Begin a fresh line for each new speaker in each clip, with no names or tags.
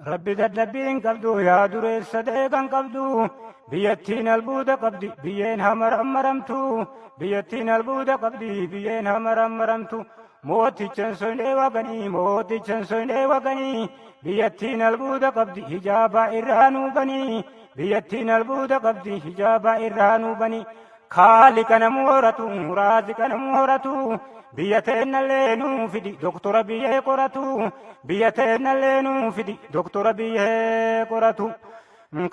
Rabbi dadhabbiin qabdu yaa dureessa deegan qabdu biyyattiin albuuda qabdi biyyeen hamarammaramtu biyyattiin albuuda qabdi biyyeen hamarammaramtu mootichan soynee waqanii biyyattiin albuuda qabdi hijaabaa irraa nuubanii biyyattiin albuuda qabdi hijaabaa irraa nuubanii kaaliqa namu horatu raaziqa namu horatu biyya teennallee nuu fidi doktora biyyee qoratu biyya teennallee nuu fidi doktora biyyee qoratu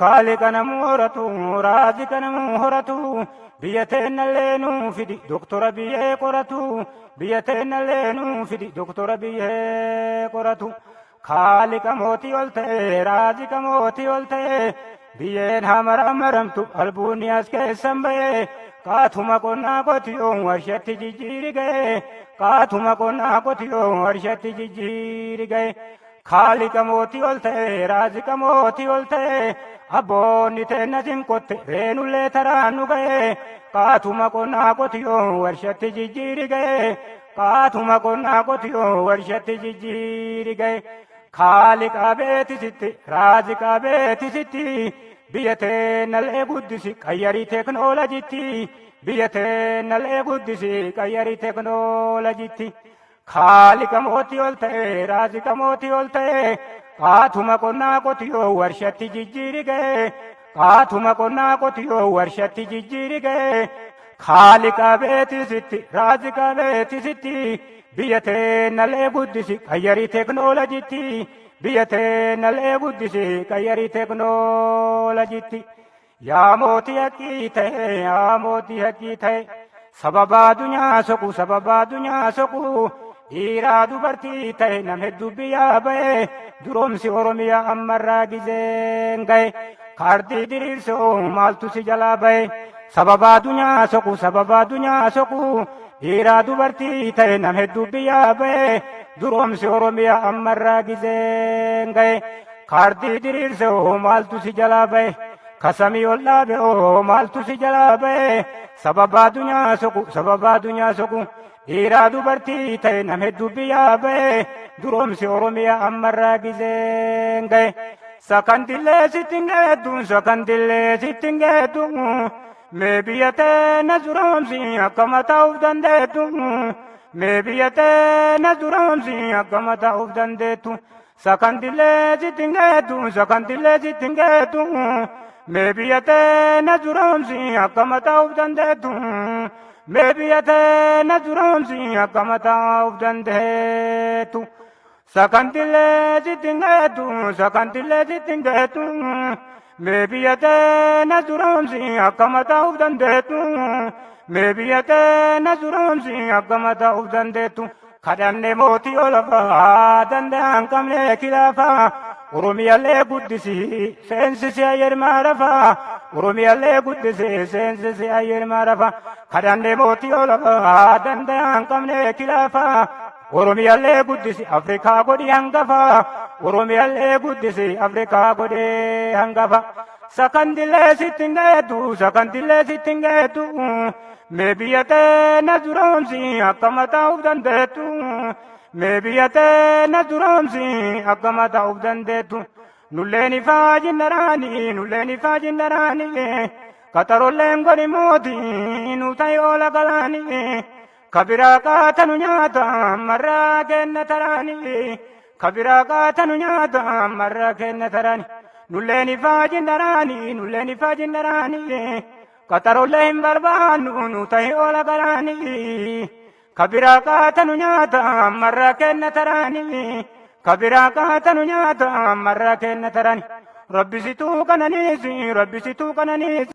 kaaliqa namu horatu raaziqa namu horatu biyya teennallee nuu fidi doktora biyyee qoratu biyya teennallee nuu fidi doktora biyyee qoratu kaaliqa mootii ol ta'e raaziqa mootii ol ta'e biyyeen hamarammaramtu albuunni as keessan ba'e kaatuma qonnaa qotiyoon warshatti jijjiiri ga'e kaatuma qonnaa qotiyoon warshatti jijjiiri ga'e kaaliqa mootii ol ta'e raaziqa mootii ol ta'e abboonni teennatin qotte reenullee taraan nu ga'e kaatuma qonnaa qotiyoon warshatti jijjiiri ga'e kaatuma qonnaa qotiyoon warshatti jijjiiri ga'e kaaliqa beetisitti raaziqa beetisitti biyya teennallee guddisi qayyarii teknoolajitti biyya teennallee guddisi qayyarii teknoolajitti kaaliqa mootii ol ta'e raaziqa mootii ol ta'e kaatuma qonnaa qotiyoo warshatti jijjiiri ga'e kaatuma qonnaa qotiyoo warshatti jijjiiri ga'e kaaliqa beetisitti raaziqa beetisitti biyya teennallee guddisi qayyarii teknoolajitti biyya teennallee guddisi qayyarii teknoolajitti yaa mootii haqqii ta'e yaa mootii haqqii ta'e sababa adunyaa soqu dhiiraa dubartii ta'e nam hedduu biyyaa ba'e duroomsi oromiyaa ammarraa gizeen ga'e kaardii diriirsoo maaltu si jalaa ba'e sababa adunyaa soqu dhiiraa dubartii ta'e nam hedduu biyyaa ba'e duroomsi oromiyaa ammarraa gizeen ga'e kaardii diriirsoo maaltu si jalaa ba'e kasamii ol dhaabe maaltu si jalaa ba'e sababa adunyaa soqu dhiiraa dubartii ta'e nam hedduu biyyaa ba'e duroomsi oromiyaa ammarraa gizeen ga'e sakandillee sittin geeddu mee biyya teena duroomsi akkama ta'uuf dandeettu mee biyya teena duroomsi akkama ta'uuf dandeettu sakandillee sittin geeddu mee biyya teena duroomsi akkama ta'uuf dandeettu mee biyya teena duroomsi akkama ta'uuf dandeettu sakandillee sittin geeddu mee biyya teena duroomsi akkama ta'uuf dandeettu mee biyya teena duroomsi akkama ta'uuf dandeettu kadhanne mootii olafaa danda'an qabne kilaafaa oromiyaallee guddisi seensisi ayyermaa rafaa oromiyaallee guddisi seensisi ayyermaa rafaa kadhanne mootii olafaa danda'an qabne kilaafaa oromiyaallee guddisi afrikaa godhi hangafa oromiyaallee guddisi afrikaa godhi hangafa sakandillee sittin geeddu mee biyya teena duroomsi akkama ta'uuf dandeettu mee biyya teena duroomsi akkama ta'uuf dandeettu nulleen ifaa jinnaraani qaxarolleen godhi mootii nu ta'e oola galaani kabiraa qaatanu nyaata marraa kenna taraani kabiraa qaatanu nyaata marraa kenna taraani nulleen ifaa jinnaraani qaxarollee hin barbaannu nu ta'e oola galaani kabiraa qaatanu nyaata marraa kenna taraani kabiraa qaatanu nyaata marraa kenna taraani rabbisituu qananiisi